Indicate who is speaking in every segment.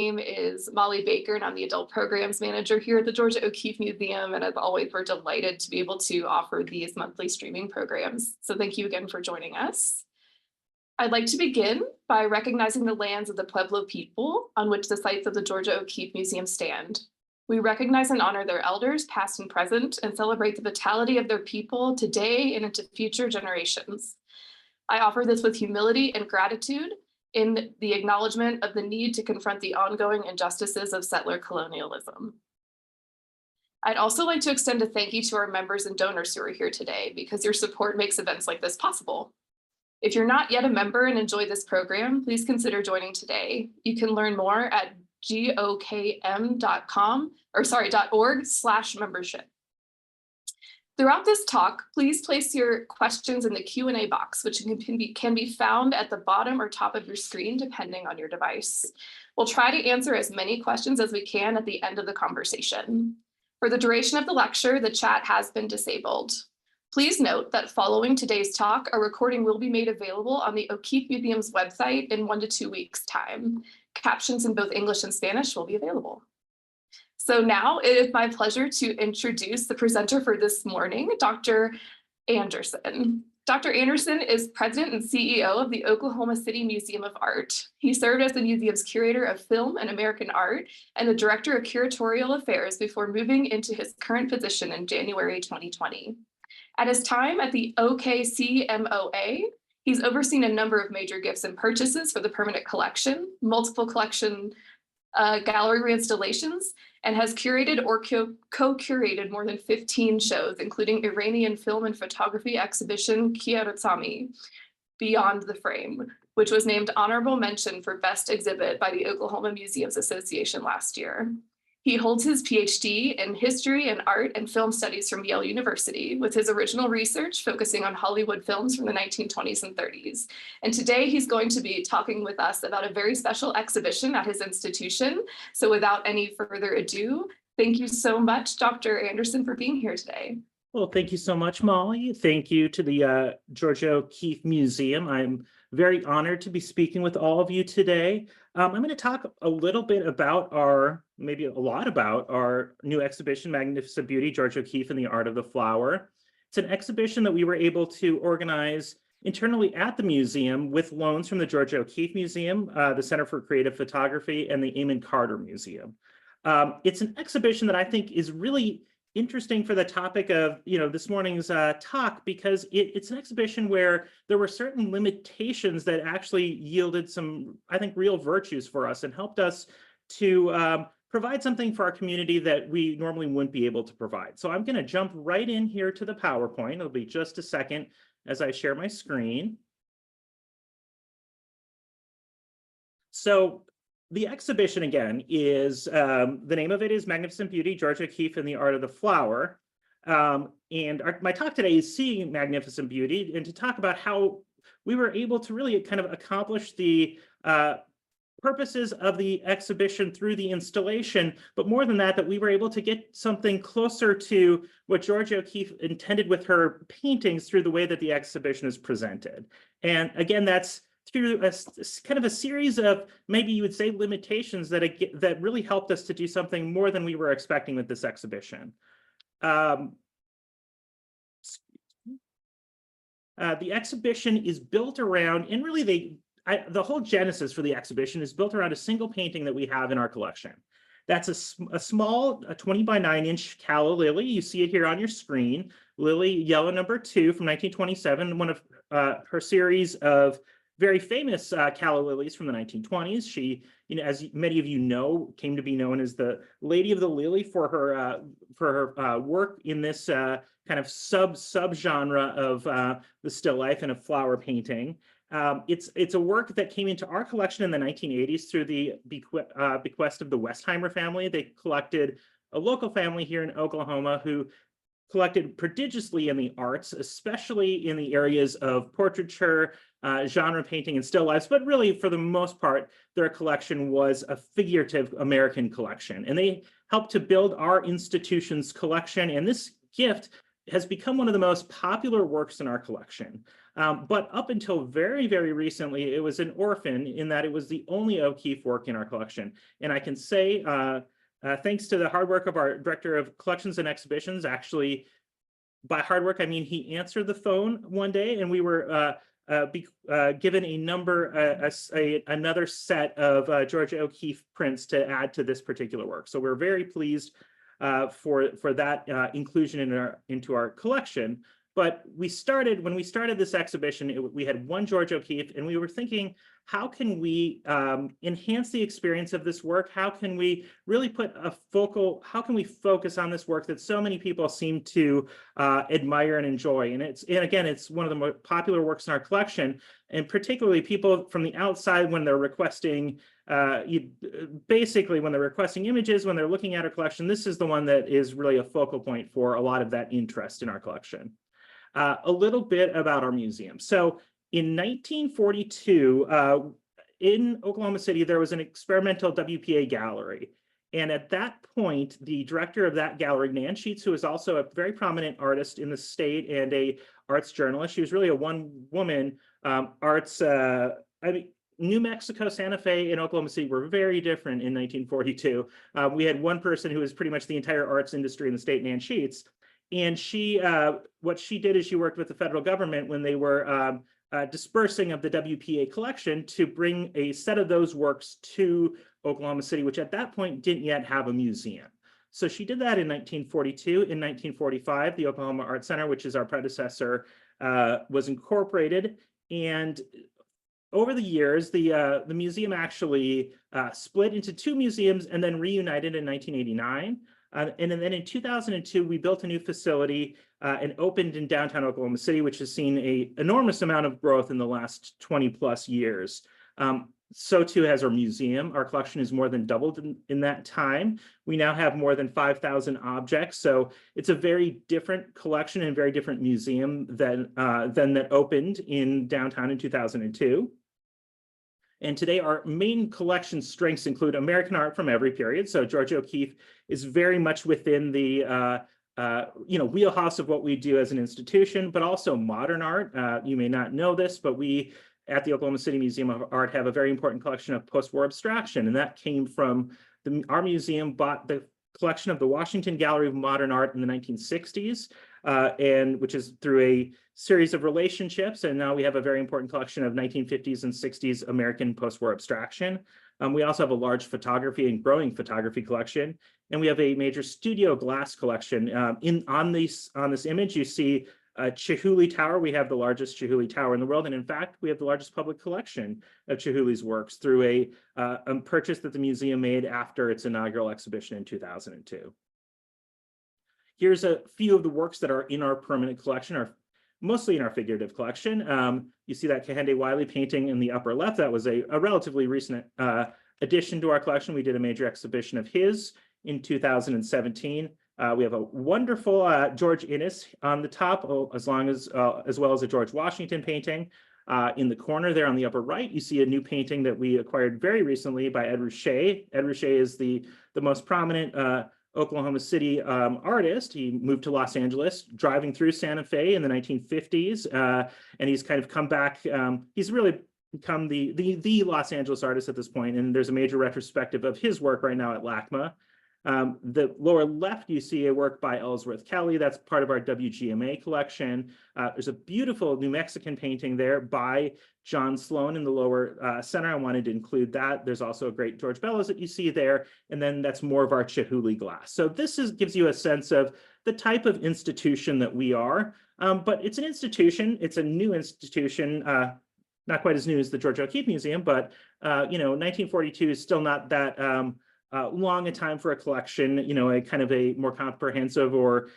Speaker 1: name is Molly Baker, and I'm the Adult Programs Manager here at the Georgia O'Keeffe Museum. And as always, we're delighted to be able to offer these monthly streaming programs. So thank you again for joining us. I'd like to begin by recognizing the lands of the Pueblo people on which the sites of the Georgia O'Keeffe Museum stand. We recognize and honor their elders, past and present, and celebrate the vitality of their people today and into future generations. I offer this with humility and gratitude in the acknowledgement of the need to confront the ongoing injustices of settler colonialism. I'd also like to extend a thank you to our members and donors who are here today, because your support makes events like this possible. If you're not yet a member and enjoy this program, please consider joining today. You can learn more at gokm.org/membership. Throughout this talk, please place your questions in the Q&A box, which can be found at the bottom or top of your screen, depending on your device. We'll try to answer as many questions as we can at the end of the conversation. For the duration of the lecture, the chat has been disabled. Please note that following today's talk, a recording will be made available on the O'Keeffe Museum's website in 1 to 2 weeks' time. Captions in both English and Spanish will be available. So now it is my pleasure to introduce the presenter for this morning, Dr. Anderson. Dr. Anderson is President and CEO of the Oklahoma City Museum of Art. He served as the museum's curator of film and American art and the director of curatorial affairs before moving into his current position in January 2020. At his time at the OKCMOA, he's overseen a number of major gifts and purchases for the permanent collection, multiple collection gallery reinstallations, and has curated or co-curated more than 15 shows, including Iranian film and photography exhibition Kiarostami, Beyond the Frame, which was named honorable mention for best exhibit by the Oklahoma Museums Association last year. He holds his PhD in history and art and film studies from Yale University, with his original research focusing on Hollywood films from the 1920s and 30s. And today he's going to be talking with us about a very special exhibition at his institution. So without any further ado, thank you so much, Dr. Anderson, for being here today.
Speaker 2: Well, thank you so much, Molly. Thank you to the Georgia O'Keeffe Museum. I'm very honored to be speaking with all of you today. I'm going to talk a little bit about maybe a lot about our new exhibition, Magnificent Beauty, Georgia O'Keeffe and the Art of the Flower. It's an exhibition that we were able to organize internally at the museum with loans from the Georgia O'Keeffe Museum, the Center for Creative Photography, and the Amon Carter Museum. It's an exhibition that I think is really interesting for the topic of this morning's talk, because it's an exhibition where there were certain limitations that actually yielded some, I think, real virtues for us and helped us to provide something for our community that we normally wouldn't be able to provide. So I'm going to jump right in here to the PowerPoint. It'll be just a second as I share my screen. So the exhibition, again, is, the name of it is Magnificent Beauty, Georgia O'Keeffe and the Art of the Flower. My talk today is Seeing Magnificent Beauty, and to talk about how we were able to really kind of accomplish the purposes of the exhibition through the installation, but more than that, that we were able to get something closer to what Georgia O'Keeffe intended with her paintings through the way that the exhibition is presented. And again, that's through a kind of a series of, maybe you would say, limitations that really helped us to do something more than we were expecting with this exhibition. The exhibition is built around, and really the whole genesis for the exhibition is built around a single painting that we have in our collection. That's a small 20 by 9 inch calla lily. You see it here on your screen. Lily Yellow No. 2 from 1927, one of her series of very famous calla lilies from the 1920s. She, as many of you know, came to be known as the Lady of the Lily for her work in this kind of subgenre of the still life and of flower painting. It's a work that came into our collection in the 1980s through the bequest of the Westheimer family. They collected, a local family here in Oklahoma who collected prodigiously in the arts, especially in the areas of portraiture, genre painting, and still lifes, but really for the most part, their collection was a figurative American collection. And they helped to build our institution's collection. And this gift has become one of the most popular works in our collection. But up until very, very recently, it was an orphan in that it was the only O'Keeffe work in our collection. And I can say, thanks to the hard work of our Director of Collections and Exhibitions, actually, by hard work, I mean he answered the phone one day and we were given a number, another set of Georgia O'Keeffe prints to add to this particular work. So we're very pleased for that inclusion into our collection. But when we started this exhibition, we had one Georgia O'Keeffe, and we were thinking, how can we enhance the experience of this work? How can we really how can we focus on this work that so many people seem to admire and enjoy? And again, it's one of the more popular works in our collection, and particularly people from the outside when they're requesting, basically when they're requesting images, when they're looking at our collection, this is the one that is really a focal point for a lot of that interest in our collection. A little bit about our museum. So in 1942, in Oklahoma City, there was an experimental WPA gallery. And at that point, the director of that gallery, Nan Sheets, who is also a very prominent artist in the state and a arts journalist, she was really a one-woman arts, New Mexico, Santa Fe, and Oklahoma City were very different in 1942. We had one person who was pretty much the entire arts industry in the state, Nan Sheets. And what she did is she worked with the federal government when they were dispersing of the WPA collection to bring a set of those works to Oklahoma City, which at that point didn't yet have a museum. So she did that in 1942. In 1945, the Oklahoma Art Center, which is our predecessor, was incorporated. And over the years, the museum actually split into two museums and then reunited in 1989. And then in 2002, we built a new facility and opened in downtown Oklahoma City, which has seen an enormous amount of growth in the last 20 plus years. So too has our museum. Our collection has more than doubled in that time. We now have more than 5,000 objects. So it's a very different collection and very different museum than that opened in downtown in 2002. And today, our main collection strengths include American art from every period. So Georgia O'Keeffe is very much within the wheelhouse of what we do as an institution, but also modern art. You may not know this, but we at the Oklahoma City Museum of Art have a very important collection of post-war abstraction, and that came from our museum bought the collection of the Washington Gallery of Modern Art in the 1960s, and which is through a series of relationships. And now we have a very important collection of 1950s and 60s American post-war abstraction. We also have a large photography and growing photography collection. And we have a major studio glass collection. On this image, you see Chihuly Tower. We have the largest Chihuly Tower in the world. And in fact, we have the largest public collection of Chihuly's works through a purchase that the museum made after its inaugural exhibition in 2002. Here's a few of the works that are in our permanent collection, or mostly in our figurative collection. You see that Kehinde Wiley painting in the upper left. That was a relatively recent addition to our collection. We did a major exhibition of his in 2017. We have a wonderful George Inness on the top, as well as a George Washington painting. In the corner there on the upper right, you see a new painting that we acquired very recently by Ed Ruscha. Ed Ruscha is the most prominent Oklahoma City artist. He moved to Los Angeles, driving through Santa Fe in the 1950s, and he's kind of come back. He's really become the Los Angeles artist at this point, and there's a major retrospective of his work right now at LACMA. The lower left, you see a work by Ellsworth Kelly. That's part of our WGMA collection. There's a beautiful New Mexican painting there by John Sloan in the lower center. I wanted to include that. There's also a great George Bellows that you see there. And then that's more of our Chihuly glass. So this gives you a sense of the type of institution that we are. But it's an institution. It's a new institution. Not quite as new as the Georgia O'Keeffe Museum, but 1942 is still not that long a time for a collection, a kind of a more comprehensive or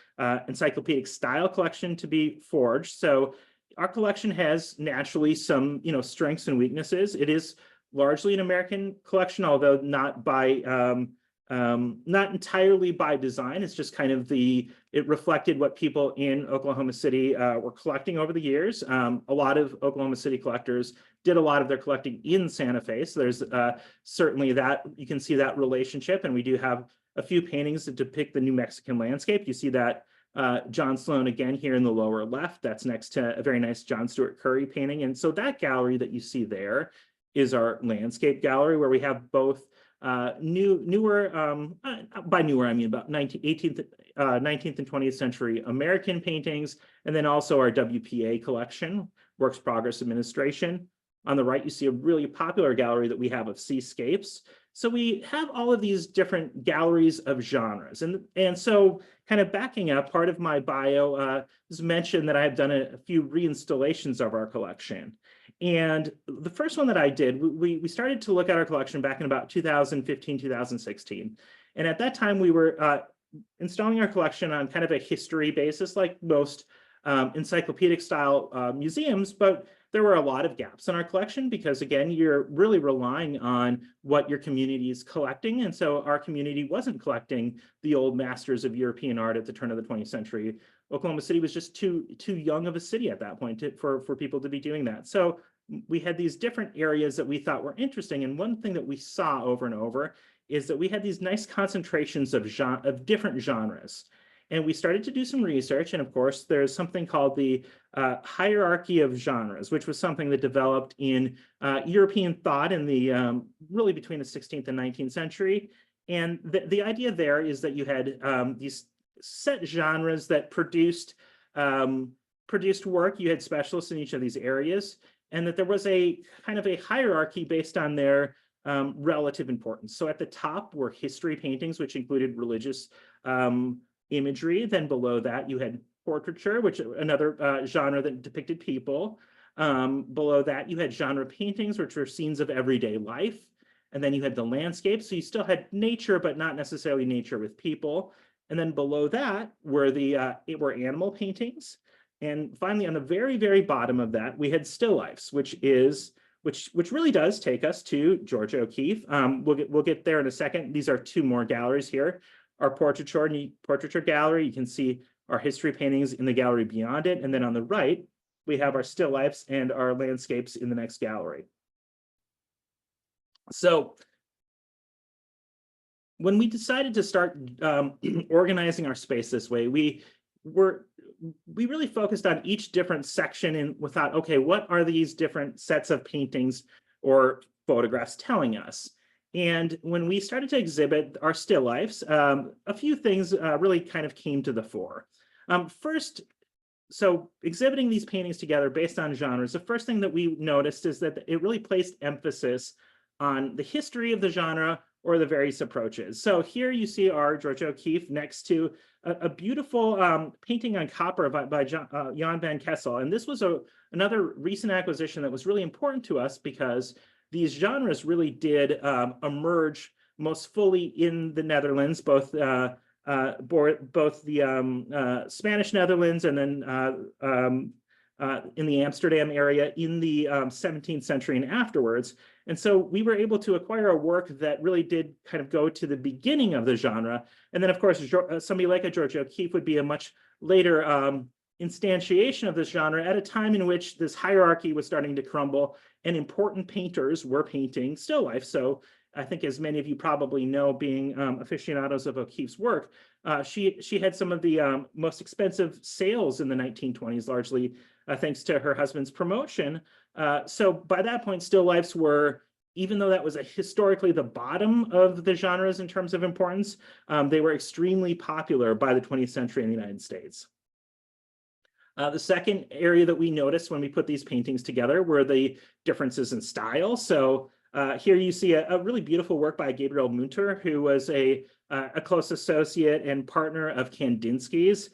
Speaker 2: encyclopedic style collection to be forged. So our collection has naturally some, strengths and weaknesses. It is largely an American collection, although not entirely by design. It's just kind of it reflected what people in Oklahoma City were collecting over the years. A lot of Oklahoma City collectors did a lot of their collecting in Santa Fe. So there's certainly that, you can see that relationship. And we do have a few paintings that depict the New Mexican landscape. You see that John Sloan again here in the lower left. That's next to a very nice John Stuart Curry painting. And so that gallery that you see there is our landscape gallery, where we have both newer, by newer, I mean about 19th and 20th century American paintings, and then also our WPA collection, Works Progress Administration. On the right, you see a really popular gallery that we have of seascapes. So we have all of these different galleries of genres. And so kind of backing up, part of my bio is mentioned that I've done a few reinstallations of our collection. And the first one that I did, we started to look at our collection back in about 2015, 2016. And at that time, we were installing our collection on kind of a history basis, like most encyclopedic style museums, but there were a lot of gaps in our collection because, again, you're really relying on what your community is collecting. And so our community wasn't collecting the old masters of European art at the turn of the 20th century. Oklahoma City was just too young of a city at that point for people to be doing that. So we had these different areas that we thought were interesting. And one thing that we saw over and over is that we had these nice concentrations of different genres. And we started to do some research. And of course, there's something called the hierarchy of genres, which was something that developed in European thought in the really between the 16th and 19th century. And the idea there is that you had these set genres that produced work. You had specialists in each of these areas, and that there was a kind of a hierarchy based on their relative importance. So at the top were history paintings, which included religious imagery. Then below that, you had portraiture, which another genre that depicted people. Below that, you had genre paintings, which were scenes of everyday life. And then you had the landscape. So you still had nature, but not necessarily nature with people. And then below that were were animal paintings. And finally, on the very, very bottom of that, we had still lifes, which really does take us to Georgia O'Keeffe. We'll get there in a second. These are two more galleries here. Our portraiture gallery, you can see our history paintings in the gallery beyond it. And then on the right, we have our still lifes and our landscapes in the next gallery. So when we decided to start organizing our space this way, we really focused on each different section and we thought, okay, what are these different sets of paintings or photographs telling us? And when we started to exhibit our still lifes, a few things really kind of came to the fore. First, so exhibiting these paintings together based on genres, the first thing that we noticed is that it really placed emphasis on the history of the genre or the various approaches. So here you see our Georgia O'Keeffe next to a beautiful painting on copper by Jan van Kessel. And this was another recent acquisition that was really important to us because these genres really did emerge most fully in the Netherlands, both the Spanish Netherlands and then in the Amsterdam area in the 17th century and afterwards. And so we were able to acquire a work that really did kind of go to the beginning of the genre. And then, of course, somebody like a Georgia O'Keeffe would be a much later instantiation of this genre at a time in which this hierarchy was starting to crumble and important painters were painting still life. So I think, as many of you probably know, being aficionados of O'Keeffe's work, she had some of the most expensive sales in the 1920s, largely thanks to her husband's promotion. So by that point, still lifes were, even though that was historically the bottom of the genres in terms of importance, they were extremely popular by the 20th century in the United States. The second area that we noticed when we put these paintings together were the differences in style. So here you see a really beautiful work by Gabriel Munter, who was a close associate and partner of Kandinsky's.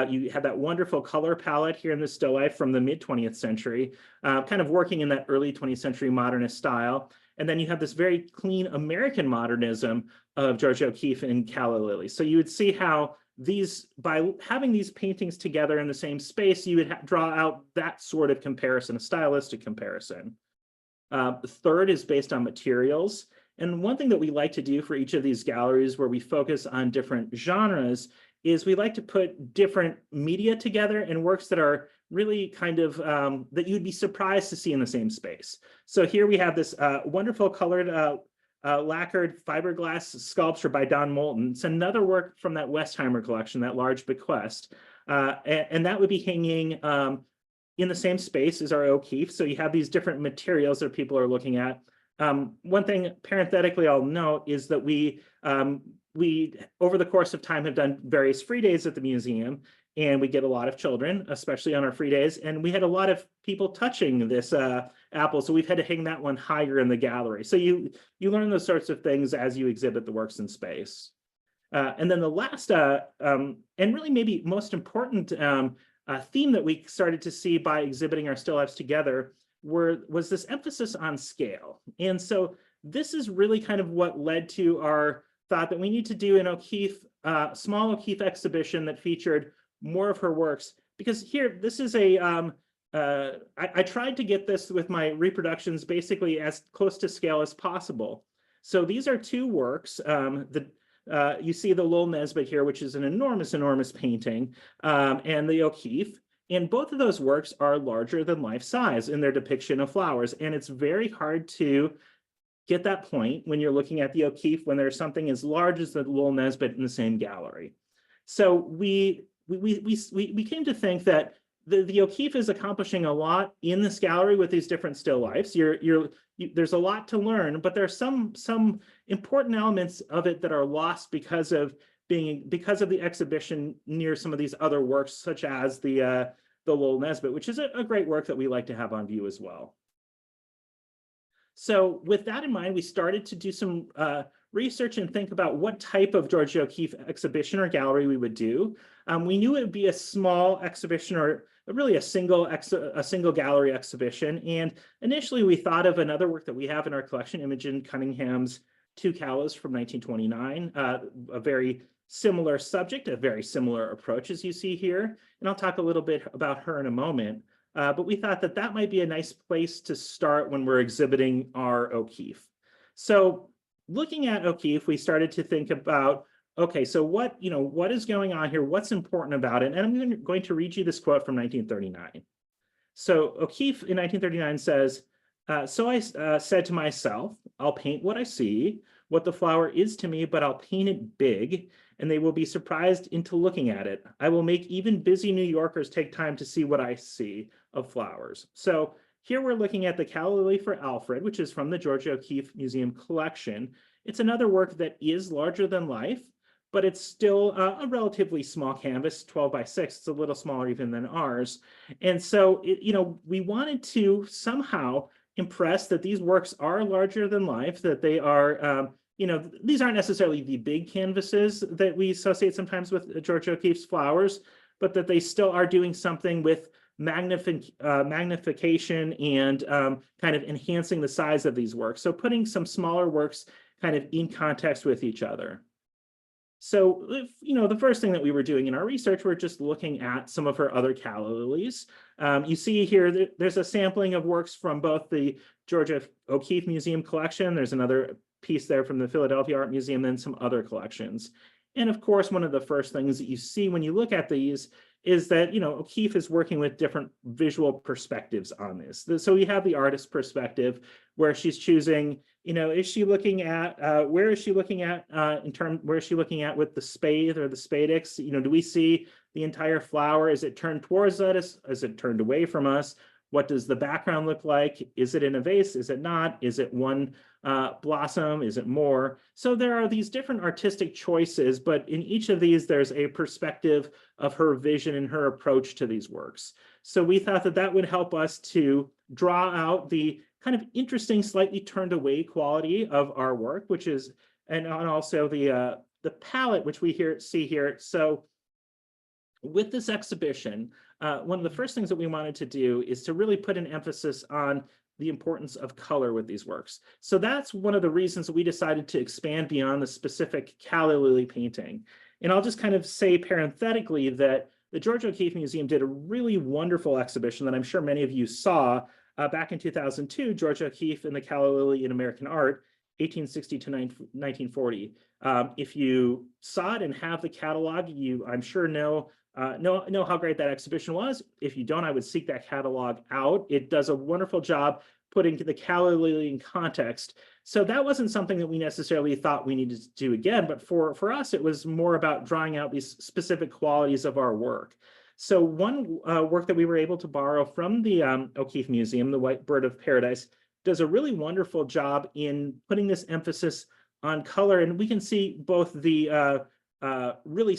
Speaker 2: You have that wonderful color palette here in the still life from the mid-20th century, kind of working in that early 20th century modernist style. And then you have this very clean American modernism of Georgia O'Keeffe and Calla Lilly. So you would see how by having these paintings together in the same space, you would draw out that sort of comparison, a stylistic comparison. The third is based on materials. And one thing that we like to do for each of these galleries where we focus on different genres is we like to put different media together and works that are really kind of, that you'd be surprised to see in the same space. So here we have this wonderful colored lacquered fiberglass sculpture by Don Moulton. It's another work from that Westheimer collection, that large bequest. And that would be hanging in the same space as our O'Keeffe. So you have these different materials that people are looking at. One thing parenthetically I'll note is that we over the course of time have done various free days at the museum, and we get a lot of children, especially on our free days. And we had a lot of people touching this apple, so we've had to hang that one higher in the gallery. So you learn those sorts of things as you exhibit the works in space. And then the last and really maybe most important theme that we started to see by exhibiting our still lifes together was this emphasis on scale. And so this is really kind of what led to our thought that we need to do an O'Keeffe, small O'Keeffe exhibition that featured more of her works. Because here, this is a, I tried to get this with my reproductions basically as close to scale as possible. So these are two works. You see the Lowell Nesbitt here, which is an enormous, enormous painting, and the O'Keeffe. And both of those works are larger than life size in their depiction of flowers. And it's very hard to get that point when you're looking at the O'Keeffe when there's something as large as the Lowell Nesbitt in the same gallery. So we came to think that the O'Keeffe is accomplishing a lot in this gallery with these different still lifes. There's a lot to learn, but there's some important elements of it that are lost because of the exhibition near some of these other works, such as the Lowell Nesbitt, which is a great work that we like to have on view as well. So with that in mind, we started to do some research and think about what type of Georgia O'Keeffe exhibition or gallery we would do. We knew it would be a small exhibition, or really a single gallery exhibition. And initially we thought of another work that we have in our collection, Imogen Cunningham's Two Callows from 1929, a very similar subject, a very similar approach as you see here. And I'll talk a little bit about her in a moment. But we thought that might be a nice place to start when we're exhibiting our O'Keeffe. So looking at O'Keeffe, we started to think about, okay, so what is going on here? What's important about it? And I'm going to read you this quote from 1939. So O'Keeffe in 1939 says, so I said to myself, I'll paint what I see, what the flower is to me, but I'll paint it big, and they will be surprised into looking at it. I will make even busy New Yorkers take time to see what I see of flowers. So here we're looking at the Calla Lily for Alfred, which is from the Georgia O'Keeffe Museum collection. It's another work that is larger than life, but it's still a relatively small canvas, 12 by 6. It's a little smaller even than ours. And so, we wanted to somehow impress that these works are larger than life, that they are, these aren't necessarily the big canvases that we associate sometimes with Georgia O'Keeffe's flowers, but that they still are doing something with magnification and kind of enhancing the size of these works. So putting some smaller works kind of in context with each other. So, the first thing that we were doing in our research, we're just looking at some of her other calla lilies. You see here, there's a sampling of works from both the Georgia O'Keeffe Museum collection. There's another piece there from the Philadelphia Art Museum, then some other collections. And of course, one of the first things that you see when you look at these is that, O'Keeffe is working with different visual perspectives on this. So we have the artist perspective where she's choosing, is she looking at, where is she looking at where is she looking at with the spathe or the spadix? Do we see the entire flower? Is it turned towards us? Is it turned away from us? What does the background look like? Is it in a vase? Is it not? Is it one blossom? Is it more? So there are these different artistic choices, but in each of these, there's a perspective of her vision and her approach to these works. So we thought that would help us to draw out the kind of interesting, slightly turned away quality of our work, which is, and also the palette, which we see here. So with this exhibition, one of the first things that we wanted to do is to really put an emphasis on the importance of color with these works. So that's one of the reasons that we decided to expand beyond the specific calla lily painting. And I'll just kind of say parenthetically that the Georgia O'Keeffe Museum did a really wonderful exhibition that I'm sure many of you saw back in 2002, Georgia O'Keeffe and the Calla Lily in American Art, 1860 to 1940. If you saw it and have the catalog, you, I'm sure, know how great that exhibition was. If you don't, I would seek that catalog out. It does a wonderful job putting the calla lily in context. So that wasn't something that we necessarily thought we needed to do again, but for us, it was more about drawing out these specific qualities of our work. So one work that we were able to borrow from the O'Keeffe Museum, the White Bird of Paradise, does a really wonderful job in putting this emphasis on color. And we can see both the really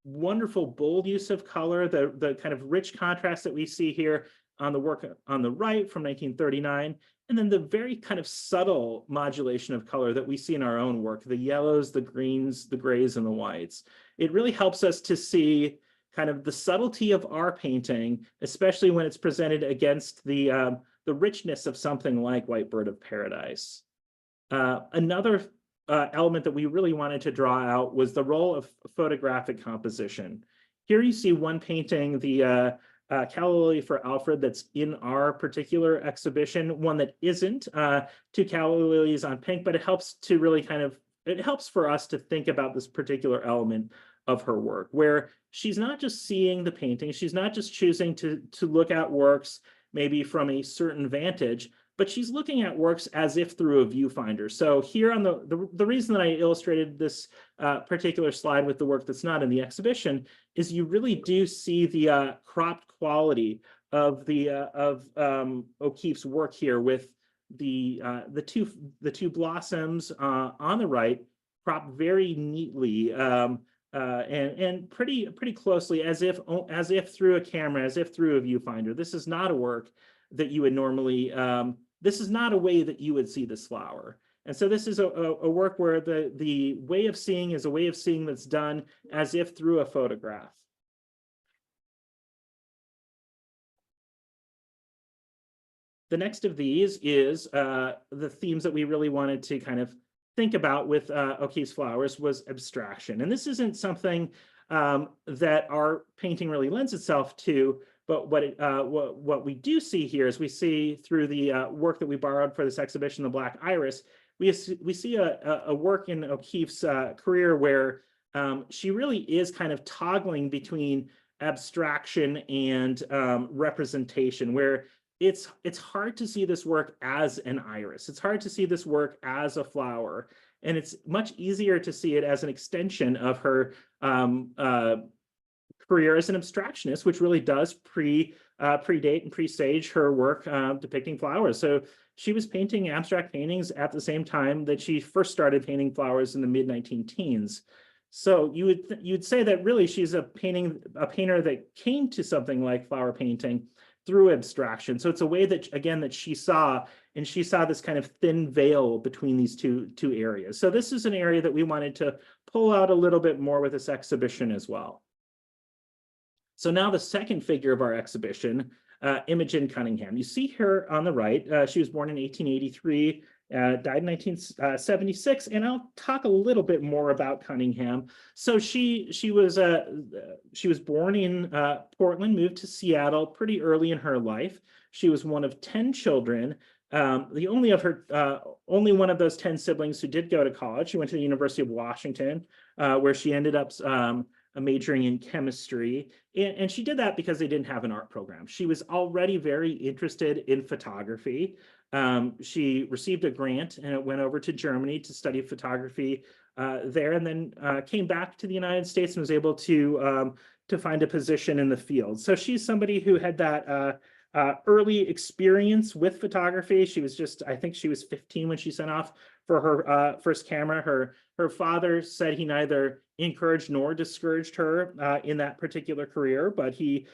Speaker 2: wonderful bold use of color, the kind of rich contrast that we see here on the work on the right from 1939, and then the very kind of subtle modulation of color that we see in our own work, the yellows, the greens, the grays, and the whites. It really helps us to see kind of the subtlety of our painting, especially when it's presented against the richness of something like White Bird of Paradise. Another element that we really wanted to draw out was the role of photographic composition. Here you see one painting, the Calla Lily for Alfred, that's in our particular exhibition, one that isn't, two Calla Lilies on pink, but it helps to really it helps for us to think about this particular element of her work, where she's not just seeing the painting, she's not just choosing to look at works maybe from a certain vantage, but she's looking at works as if through a viewfinder. So here on the reason that I illustrated this particular slide with the work that's not in the exhibition is you really do see the cropped quality of O'Keeffe's work here with the two blossoms on the right cropped very neatly and pretty closely as if through a camera, as if through a viewfinder. This is not a work that you would normally this is not a way that you would see this flower. And so this is a work where the way of seeing is a way of seeing that's done as if through a photograph. The next of these is the themes that we really wanted to kind of think about with O'Keeffe's flowers was abstraction. And this isn't something that our painting really lends itself to, but what we do see here is we see through the work that we borrowed for this exhibition, The Black Iris, we see a work in O'Keeffe's career where she really is kind of toggling between abstraction and representation, where it's hard to see this work as an iris. It's hard to see this work as a flower, and it's much easier to see it as an extension of her career as an abstractionist, which really does predate and presage her work depicting flowers. So she was painting abstract paintings at the same time that she first started painting flowers in the mid-19-teens. So you'd say that really she's a painter that came to something like flower painting through abstraction. So it's a way that, again, that she saw this kind of thin veil between these two areas. So this is an area that we wanted to pull out a little bit more with this exhibition as well. So now the second figure of our exhibition, Imogen Cunningham. You see her on the right. She was born in 1883, died in 1976, and I'll talk a little bit more about Cunningham. So she was born in Portland, moved to Seattle pretty early in her life. She was one of 10 children. The only one of those 10 siblings who did go to college. She went to the University of Washington, where she ended up majoring in chemistry. And she did that because they didn't have an art program. She was already very interested in photography. She received a grant and went over to Germany to study photography there, and then came back to the United States and was able to find a position in the field. So she's somebody who had that early experience with photography. She was I think she was 15 when she sent off for her first camera. Her father said he neither encouraged nor discouraged her in that particular career, but he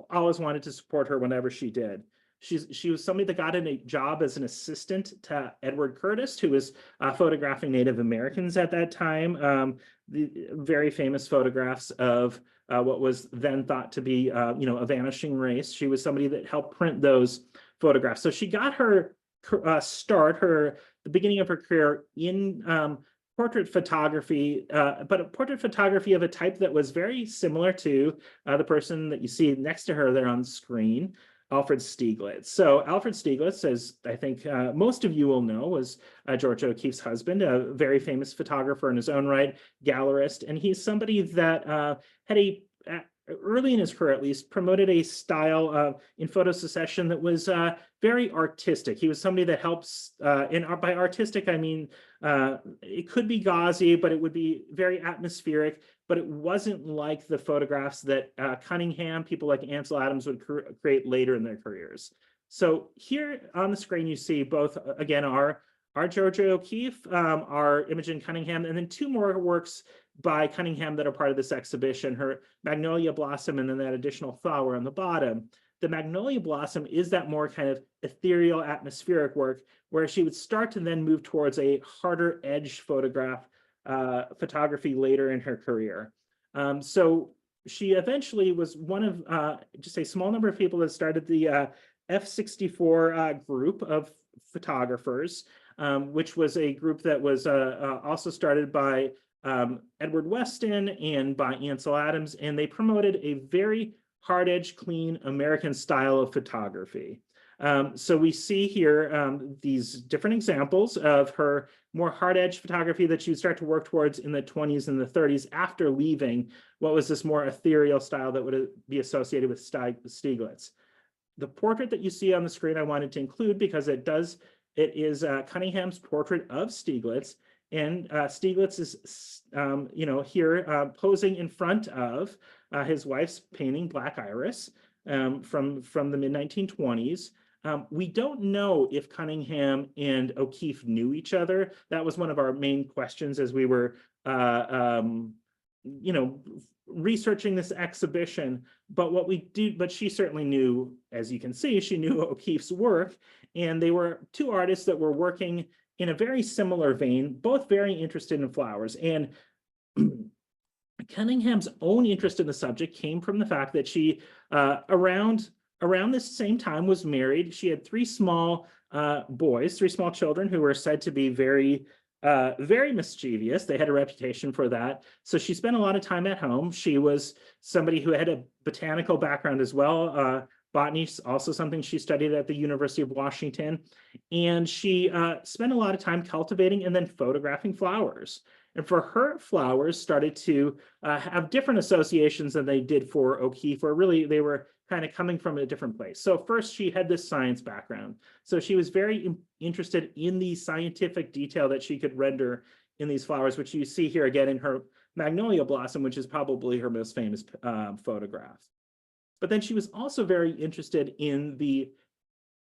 Speaker 2: always wanted to support her whenever she did. She was somebody that got in a job as an assistant to Edward Curtis, who was photographing Native Americans at that time. The very famous photographs of what was then thought to be, a vanishing race. She was somebody that helped print those photographs. So she got her the beginning of her career in portrait photography, but a portrait photography of a type that was very similar to the person that you see next to her there on the screen, Alfred Stieglitz. So Alfred Stieglitz, as I think most of you will know, was George O'Keeffe's husband, a very famous photographer in his own right, gallerist, and he's somebody that had early in his career at least, promoted a style in photo succession that was very artistic. He was somebody that helps, and by artistic, I mean, it could be gauzy, but it would be very atmospheric, but it wasn't like the photographs that Cunningham, people like Ansel Adams would create later in their careers. So here on the screen, you see both, again, our Georgia O'Keeffe, our Imogen Cunningham, and then two more works by Cunningham that are part of this exhibition, her Magnolia Blossom and then that additional flower on the bottom. The Magnolia Blossom is that more kind of ethereal atmospheric work where she would start to then move towards a harder edge photography later in her career. So she eventually was one of just a small number of people that started the F64 group of photographers, which was a group that was also started by Edward Weston and by Ansel Adams, and they promoted a very hard-edged, clean American style of photography. So we see here these different examples of her more hard-edged photography that she would start to work towards in the 20s and the 30s after leaving what was this more ethereal style that would be associated with Stieglitz. The portrait that you see on the screen I wanted to include because it is Cunningham's portrait of Stieglitz. And Stieglitz is, here posing in front of his wife's painting, Black Iris, from the mid-1920s. We don't know if Cunningham and O'Keeffe knew each other. That was one of our main questions as we were, researching this exhibition. But she certainly knew, as you can see, she knew O'Keeffe's work, and they were two artists that were working in a very similar vein, both very interested in flowers. And Cunningham's own interest in the subject came from the fact that she, around this same time, was married. She had three small children who were said to be very mischievous. They had a reputation for that. So she spent a lot of time at home. She was somebody who had a botanical background as well. Botany is also something she studied at the University of Washington. And she spent a lot of time cultivating and then photographing flowers. And for her, flowers started to have different associations than they did for O'Keeffe, or really they were kind of coming from a different place. So first, she had this science background. So she was very interested in the scientific detail that she could render in these flowers, which you see here again in her Magnolia Blossom, which is probably her most famous photograph. But then she was also very interested in the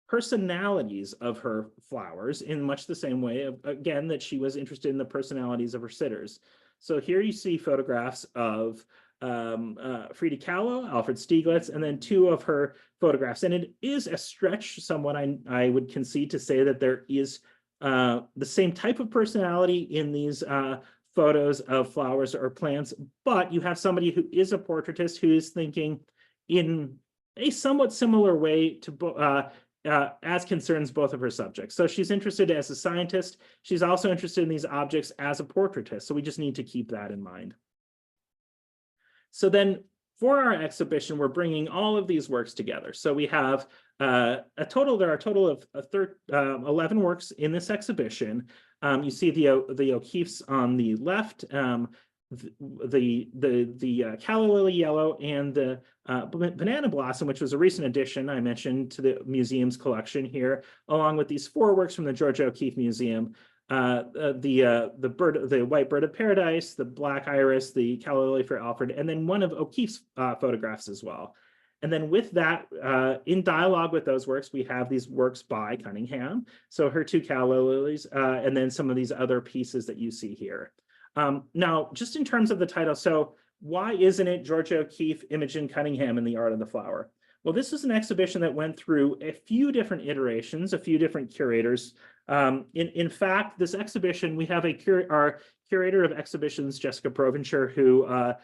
Speaker 2: personalities of her flowers in much the same way, again, that she was interested in the personalities of her sitters. So here you see photographs of Frida Kahlo, Alfred Stieglitz, and then two of her photographs. And it is a stretch somewhat, I would concede, to say that there is the same type of personality in these photos of flowers or plants, but you have somebody who is a portraitist who is thinking in a somewhat similar way to as concerns both of her subjects. So she's interested as a scientist. She's also interested in these objects as a portraitist. So we just need to keep that in mind. So then for our exhibition, we're bringing all of these works together. So we have there are a total of 11 works in this exhibition. You see the O'Keeffes on the left, the calla lily yellow, and the banana blossom, which was a recent addition I mentioned to the museum's collection here, along with these four works from the Georgia O'Keeffe Museum. The white bird of paradise, the black iris, the calla lily for Alfred, and then one of O'Keeffe's photographs as well. And then with that, in dialogue with those works, we have these works by Cunningham. So her two calla lilies, and then some of these other pieces that you see here. Now, just in terms of the title, so why isn't it Georgia O'Keeffe, Imogen Cunningham, and the Art of the Flower? Well, this is an exhibition that went through a few different iterations, a few different curators. In fact, this exhibition, we have our curator of exhibitions, Jessica Provencher, who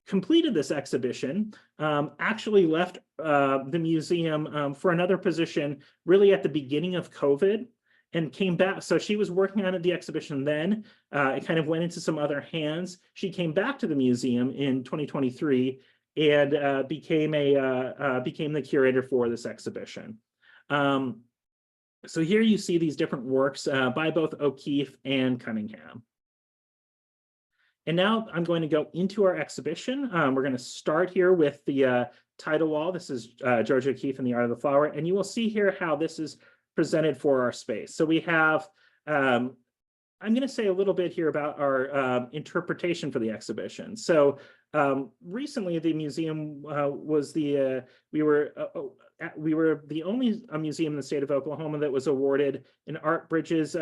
Speaker 2: completed this exhibition, actually left the museum for another position really at the beginning of COVID, and came back. So she was working on the exhibition then. It kind of went into some other hands. She came back to the museum in 2023 and became the curator for this exhibition. So here you see these different works by both O'Keeffe and Cunningham. And now I'm going to go into our exhibition. We're going to start here with the title wall. This is George O'Keeffe and the Art of the Flower. And you will see here how this is presented for our space. So we have, I'm going to say a little bit here about our interpretation for the exhibition. So recently the museum was the, we were the only museum in the state of Oklahoma that was awarded an Art Bridges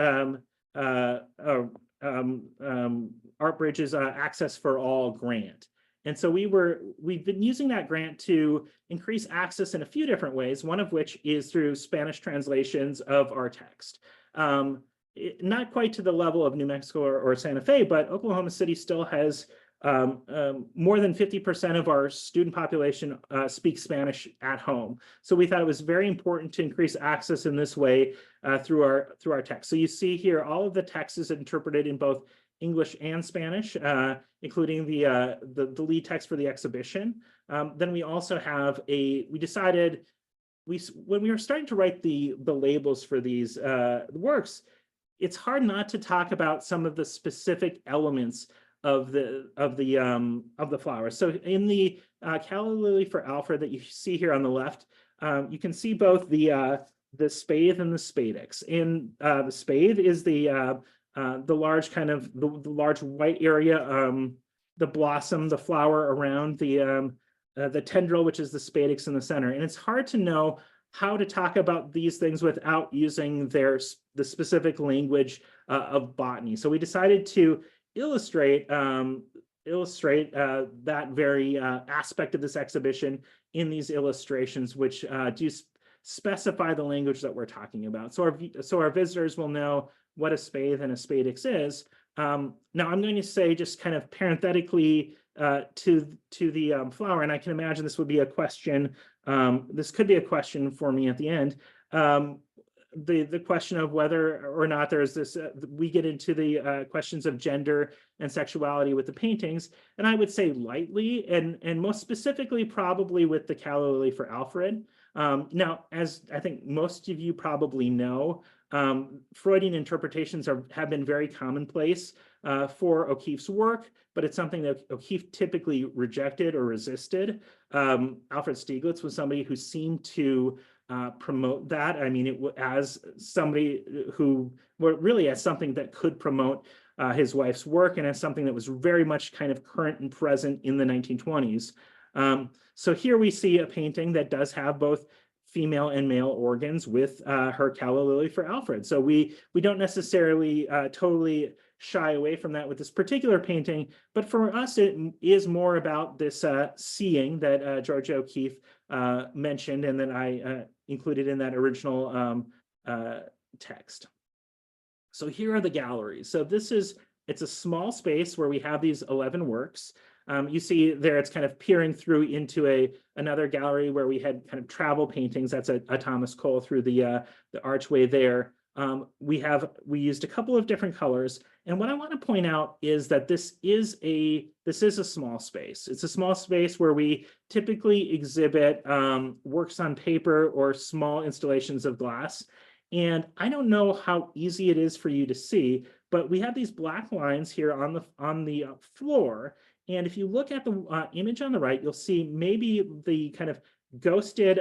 Speaker 2: Art Bridges Access for All grant. And so we've been using that grant to increase access in a few different ways, one of which is through Spanish translations of our text. Not quite to the level of New Mexico or Santa Fe, but Oklahoma City still has more than 50% of our student population speaks Spanish at home. So we thought it was very important to increase access in this way through our text. So you see here, all of the text is interpreted in both English and Spanish, including the lead text for the exhibition. Then we also have we decided, when we were starting to write the labels for these works, it's hard not to talk about some of the specific elements of the flowers. So in the calla lily for Alfred that you see here on the left, you can see both the spathe and the spadix. And the spathe is the large kind of the large white area, the blossom, the flower around the tendril, which is the spadix in the center. And it's hard to know how to talk about these things without using the specific language of botany. So we decided to illustrate that very aspect of this exhibition in these illustrations, which do specify the language that we're talking about. So our visitors will know what a spathe and a spadix is. Now I'm going to say, just kind of parenthetically, to the flower, and I can imagine this would be a question. This could be a question for me at the end. The question of whether or not there's this, we get into the questions of gender and sexuality with the paintings, and I would say lightly, and most specifically probably with the calla lily for Alfred. Now, as I think most of you probably know, Freudian interpretations have been very commonplace for O'Keeffe's work, but it's something that O'Keeffe typically rejected or resisted. Alfred Stieglitz was somebody who seemed to promote that. I mean, as somebody who, really as something that could promote his wife's work, and as something that was very much kind of current and present in the 1920s. So here we see a painting that does have both female and male organs with her calla lily for Alfred. So we don't necessarily totally shy away from that with this particular painting, but for us it is more about this seeing that George O'Keeffe mentioned, and that I included in that original text. So here are the galleries. So it's a small space where we have these 11 works. You see there, it's kind of peering through into another gallery where we had kind of travel paintings. That's a Thomas Cole through the archway there. We used a couple of different colors. And what I want to point out is that this is a small space. It's a small space where we typically exhibit works on paper or small installations of glass. And I don't know how easy it is for you to see, but we have these black lines here on the floor. And if you look at the image on the right, you'll see maybe the kind of ghosted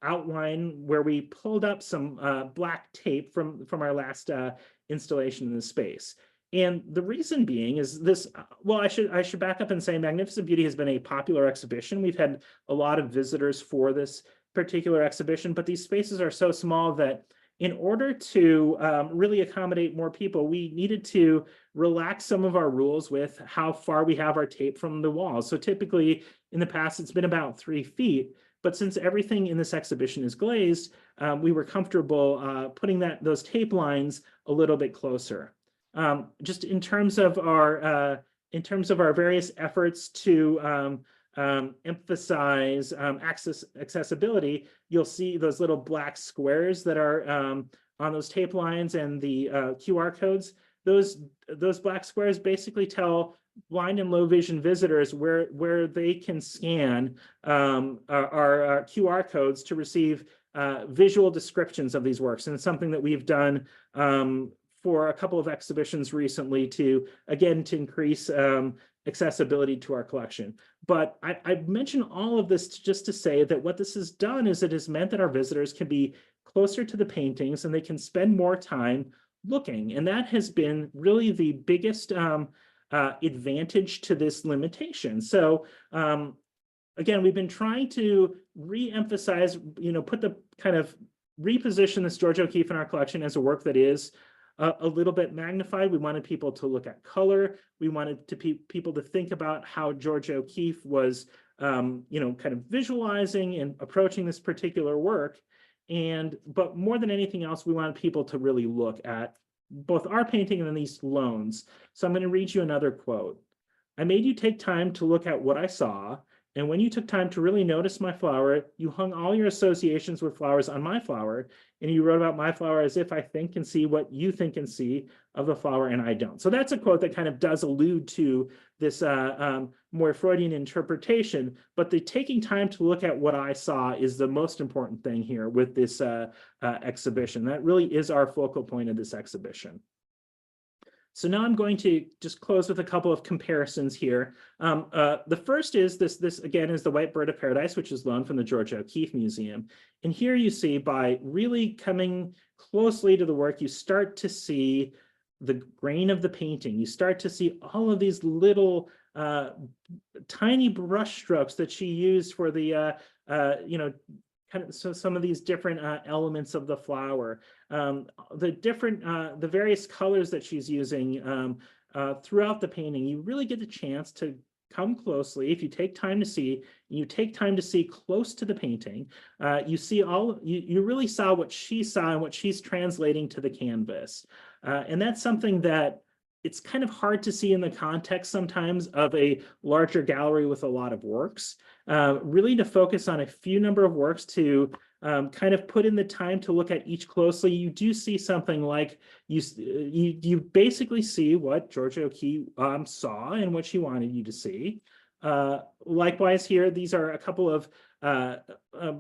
Speaker 2: outline where we pulled up some black tape from our last installation in the space. And the reason being is this, well, I should back up and say Magnificent Beauty has been a popular exhibition. We've had a lot of visitors for this particular exhibition, but these spaces are so small that in order to really accommodate more people, we needed to relax some of our rules with how far we have our tape from the walls. So typically in the past, it's been about 3 feet, but since everything in this exhibition is glazed, we were comfortable putting those tape lines a little bit closer. Just in terms of our various efforts to emphasize accessibility, you'll see those little black squares that are on those tape lines and the QR codes. Those black squares basically tell blind and low vision visitors where they can scan our QR codes to receive visual descriptions of these works. And it's something that we've done for a couple of exhibitions recently to increase accessibility to our collection. But I mention all of this just to say that what this has done is it has meant that our visitors can be closer to the paintings and they can spend more time looking. And that has been really the biggest advantage to this limitation. So again, we've been trying to re-emphasize, put the kind of reposition this Georgia O'Keeffe in our collection as a work that is a little bit magnified. We wanted people to look at color. We wanted people to think about how Georgia O'Keeffe was, kind of visualizing and approaching this particular work. But more than anything else, we wanted people to really look at both our painting and then these loans. So I'm going to read you another quote. "I made you take time to look at what I saw. And when you took time to really notice my flower, you hung all your associations with flowers on my flower, and you wrote about my flower as if I think and see what you think and see of the flower, and I don't." So that's a quote that kind of does allude to this more Freudian interpretation, but the taking time to look at what I saw is the most important thing here with this exhibition. That really is our focal point of this exhibition. So now I'm going to just close with a couple of comparisons here. The first is this again is the White Bird of Paradise, which is loaned from the Georgia O'Keeffe Museum. And here you see, by really coming closely to the work, you start to see the grain of the painting. You start to see all of these little tiny brush strokes that she used for the so some of these different elements of the flower, the various colors that she's using throughout the painting. You really get the chance to come closely. If you take time to see, you take time to see close to the painting, you see you really saw what she saw and what she's translating to the canvas. And that's something that it's kind of hard to see in the context sometimes of a larger gallery with a lot of works. Really to focus on a few number of works to kind of put in the time to look at each closely, you do see something like you basically see what Georgia O'Keeffe saw and what she wanted you to see. Likewise here, these are a couple of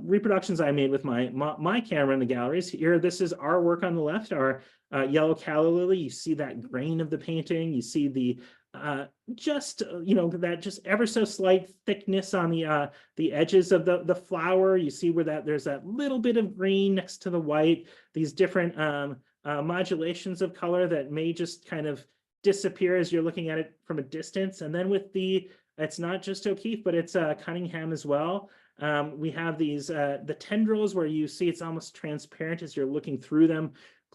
Speaker 2: reproductions I made with my camera in the galleries. Here, this is our work on the left, our yellow calla lily. You see that grain of the painting. You see the that just ever so slight thickness on the edges of the flower. You see where there's that little bit of green next to the white. These different modulations of color that may just kind of disappear as you're looking at it from a distance. And then with it's not just O'Keeffe, but it's Cunningham as well. We have these the tendrils where you see it's almost transparent as you're looking through them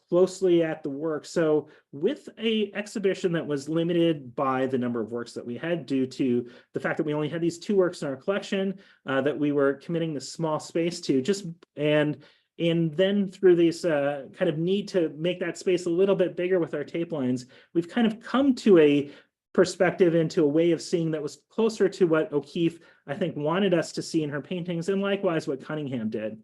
Speaker 2: closely at the work. So with a exhibition that was limited by the number of works that we had due to the fact that we only had these 2 works in our collection, that we were committing this small space to, and then through this kind of need to make that space a little bit bigger with our tape lines, we've kind of come to a perspective into a way of seeing that was closer to what O'Keeffe, I think, wanted us to see in her paintings, and likewise what Cunningham did.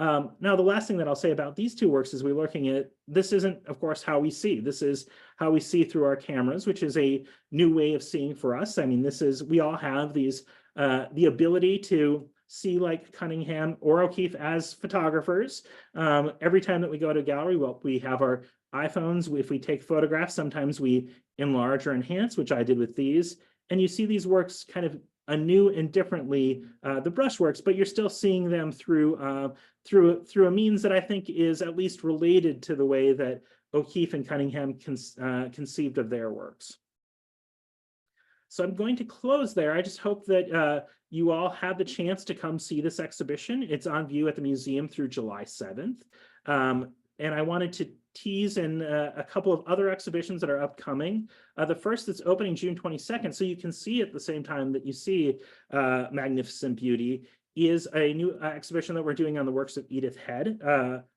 Speaker 2: Now, the last thing that I'll say about these 2 works is we're looking at, this isn't, of course, how we see. This is how we see through our cameras, which is a new way of seeing for us. I mean, we all have these, the ability to see like Cunningham or O'Keeffe as photographers. Every time that we go to a gallery, we have our iPhones. If we take photographs, sometimes we enlarge or enhance, which I did with these. And you see these works kind of anew and differently, the brushworks, but you're still seeing them through a means that I think is at least related to the way that O'Keeffe and Cunningham conceived of their works. So I'm going to close there. I just hope that you all have the chance to come see this exhibition. It's on view at the museum through July 7th. And I wanted to tease in a couple of other exhibitions that are upcoming. The first is opening June 22nd, so you can see at the same time that you see Magnificent Beauty, is a new exhibition that we're doing on the works of Edith Head,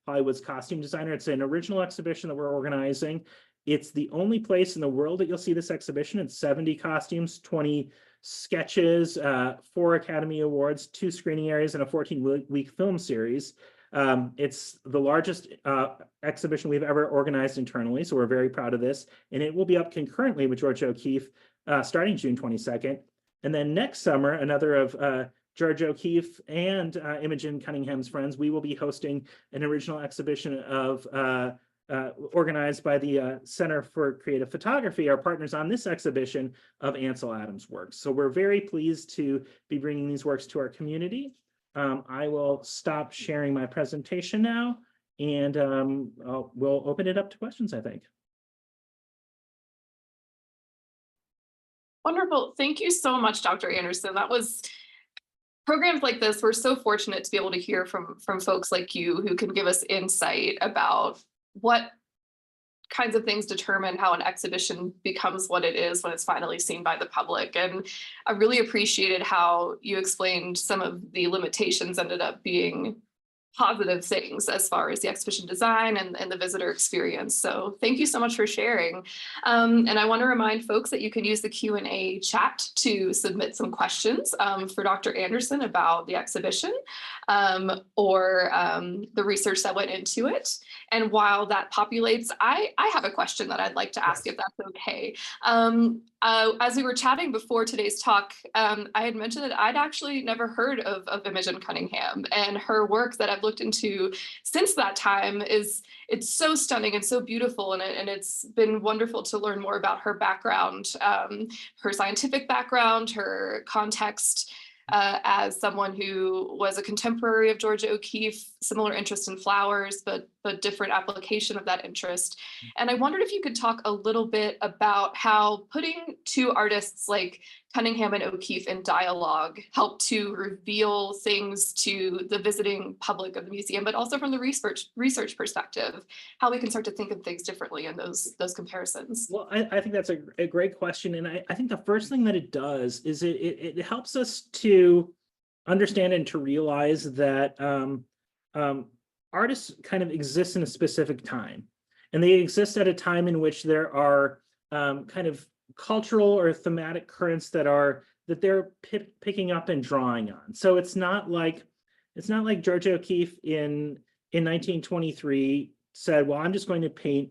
Speaker 2: Hollywood's costume designer. It's an original exhibition that we're organizing. It's the only place in the world that you'll see this exhibition. It's 70 costumes, 20 sketches, 4 Academy Awards, 2 screening areas, and a 14-week film series. It's the largest exhibition we've ever organized internally, so we're very proud of this. And it will be up concurrently with Georgia O'Keeffe starting June 22nd. And then next summer, another of Georgia O'Keeffe and Imogen Cunningham's friends, we will be hosting an original exhibition of organized by the Center for Creative Photography, our partners on this exhibition of Ansel Adams works. So we're very pleased to be bringing these works to our community. I will stop sharing my presentation now, and we'll open it up to questions, I think.
Speaker 1: Wonderful. Thank you so much, Dr. Anderson. That was programs like this. We're so fortunate to be able to hear from folks like you who can give us insight about what kinds of things determine how an exhibition becomes what it is when it's finally seen by the public. And I really appreciated how you explained some of the limitations ended up being positive things as far as the exhibition design and the visitor experience. So thank you so much for sharing. And I want to remind folks that you can use the Q&A chat to submit some questions for Dr. Anderson about the exhibition or the research that went into it. And while that populates, I have a question that I'd like to ask, if that's okay. As we were chatting before today's talk, I had mentioned that I'd actually never heard of Imogen Cunningham, and her work that I've looked into since that time it's so stunning and so beautiful, and it's been wonderful to learn more about her background, her scientific background, her context. As someone who was a contemporary of Georgia O'Keeffe, similar interest in flowers, but different application of that interest. And I wondered if you could talk a little bit about how putting two artists like Cunningham and O'Keeffe in dialogue helped to reveal things to the visiting public of the museum, but also from the research perspective, how we can start to think of things differently in those comparisons.
Speaker 2: Well, I think that's a great question. And I think the first thing that it does is it helps us to understand and to realize that artists kind of exist in a specific time. And they exist at a time in which there are kind of cultural or thematic currents that they're picking up and drawing on. So it's not like Georgia O'Keeffe in 1923 said, well, I'm just going to paint,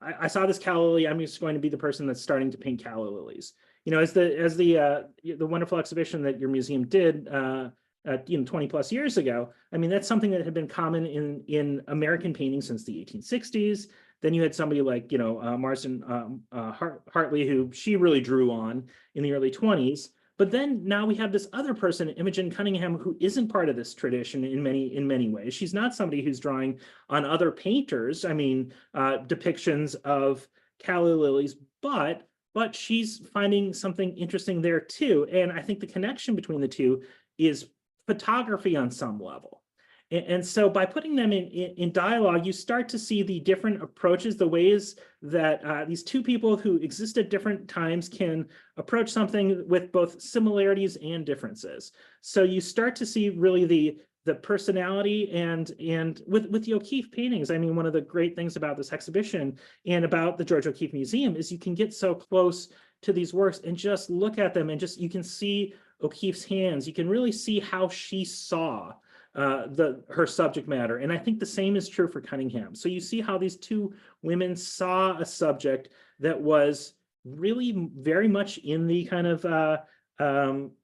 Speaker 2: I saw this calla lily, I'm just going to be the person that's starting to paint calla lilies. You know, as the wonderful exhibition that your museum did 20 plus years ago, I mean, that's something that had been common in American painting since the 1860s. Then you had somebody like, Marston Hartley, who she really drew on in the early 20s. But then now we have this other person, Imogen Cunningham, who isn't part of this tradition in many ways. She's not somebody who's drawing on other painters, I mean, depictions of calla lilies, but she's finding something interesting there too. And I think the connection between the two is photography on some level. And so by putting them in dialogue, you start to see the different approaches, the ways that these two people who exist at different times can approach something with both similarities and differences. So you start to see really the personality and with the O'Keeffe paintings. I mean, one of the great things about this exhibition and about the Georgia O'Keeffe Museum is you can get so close to these works and just look at them, and just you can see O'Keeffe's hands. You can really see how she saw her subject matter. And I think the same is true for Cunningham. So you see how these two women saw a subject that was really very much in the kind of,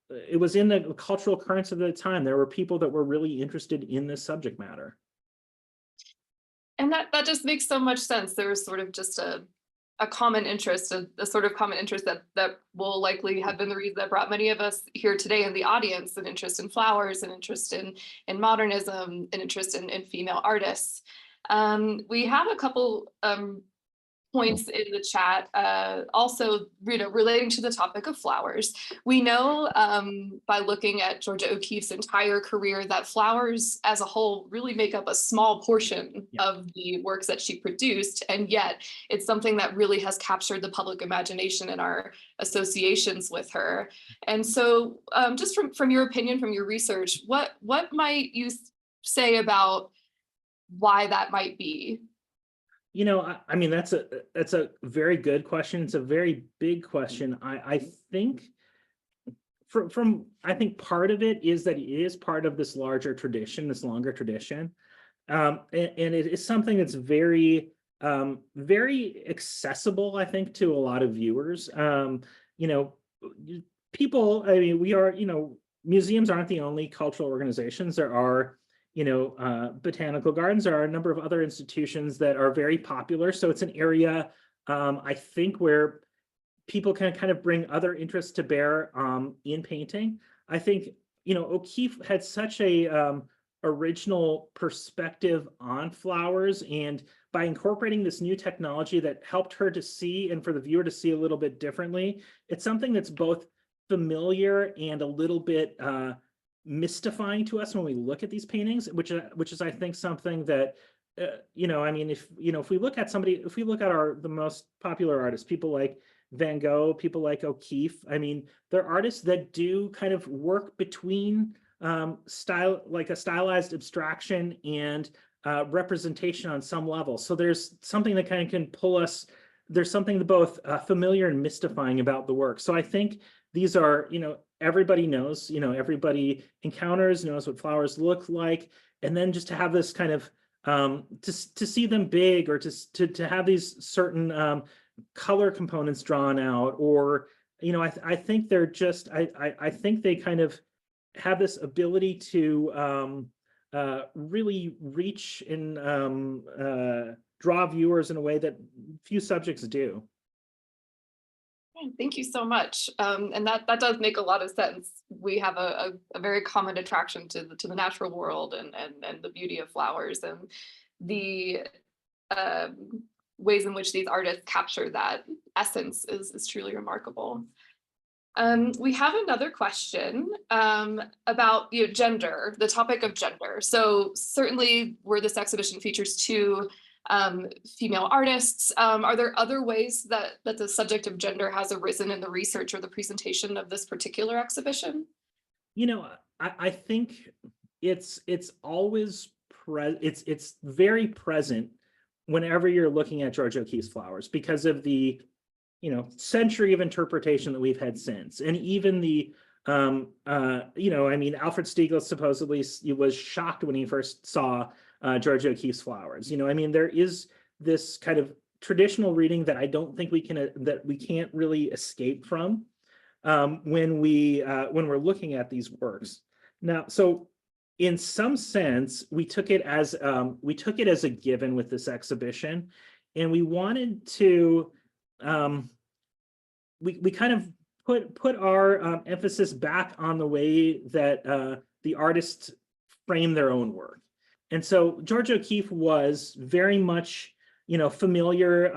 Speaker 2: it was in the cultural currents of the time. There were people that were really interested in this subject matter.
Speaker 1: And that just makes so much sense. There was sort of just a common interest, a sort of common interest that will likely have been the reason that brought many of us here today in the audience, an interest in flowers, an interest in modernism, an interest in female artists. We have a couple points in the chat, also relating to the topic of flowers. We know by looking at Georgia O'Keeffe's entire career that flowers as a whole really make up a small portion of the works that she produced, and yet it's something that really has captured the public imagination in our associations with her. And so just from your opinion, from your research, what might you say about why that might be?
Speaker 2: I mean, that's a very good question. It's a very big question. I think I think part of it is that it is part of this larger tradition, this longer tradition. And it is something that's very, very accessible, I think, to a lot of viewers. People, I mean, we are, museums aren't the only cultural organizations. There are, botanical gardens. There are a number of other institutions that are very popular. So it's an area, I think, where people can kind of bring other interests to bear in painting. I think, O'Keeffe had such a original perspective on flowers, and by incorporating this new technology that helped her to see and for the viewer to see a little bit differently, it's something that's both familiar and a little bit mystifying to us when we look at these paintings, which is I think something that if we look at the most popular artists, people like Van Gogh, people like O'Keeffe, I mean, they're artists that do kind of work between style, like a stylized abstraction and representation on some level. So there's something that kind of can pull us. There's something both familiar and mystifying about the work. So I think these are, everybody knows, everybody knows what flowers look like. And then just to have this kind of, to see them big, or to have these certain color components drawn out, or, I think they're just, I think they kind of have this ability to really reach and draw viewers in a way that few subjects do.
Speaker 1: Thank you so much. And that does make a lot of sense. We have a very common attraction to the natural world and the beauty of flowers, and the ways in which these artists capture that essence is truly remarkable. We have another question about gender, the topic of gender. So certainly where this exhibition features two female artists, are there other ways that the subject of gender has arisen in the research or the presentation of this particular exhibition?
Speaker 2: I think it's always it's very present whenever you're looking at Georgia O'Keeffe's flowers, because of the century of interpretation that we've had since. And even the Alfred Stieglitz supposedly was shocked when he first saw Georgia O'Keeffe's flowers. There is this kind of traditional reading that I don't think we can't really escape from when we're looking at these works. Now, so in some sense, we took it as a given with this exhibition, and we wanted to we kind of put our emphasis back on the way that the artists frame their own work. And so Georgia O'Keeffe was very much, familiar,